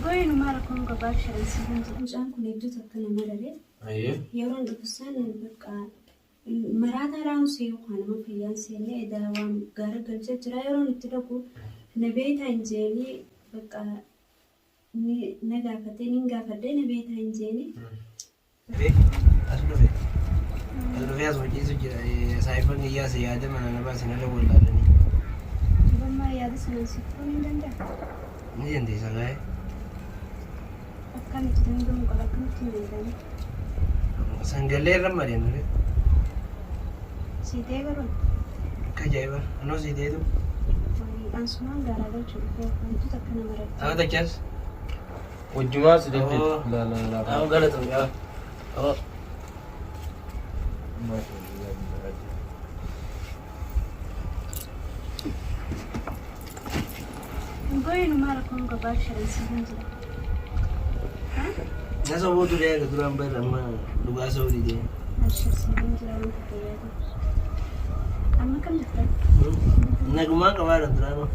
Going mara kongo bakshara sibanza ujan kun eddu takkana marare أيه yaron dukusan bakka marata raun se khana ma fiyan se ne da wan gar galje jira yaron itdaku nabeta injeni bakka ni naga fate ninga fade nabeta injeni في أصله في أصبح جيزو سايبان إياه سيادة من أنا بس نلقى ولا لني bama yadis nan sikon indanda نيجي ندي سلاي akkan tindum kolakam tindanda سنجلي رمى لنا site garon كجايبة أنا سيديدو ansuman garagal chukko eddu takkana marare هذا كاس والجماعة سددت أوه. لا لا لا أنا غلط يا أوه ما شاء الله going mara kongo bakshara sibanza ناس أبوه ترى كتران بير أما لغة سعودي دي ashir sibanza ran kutayado amma kam dakta نجمان كمان ترى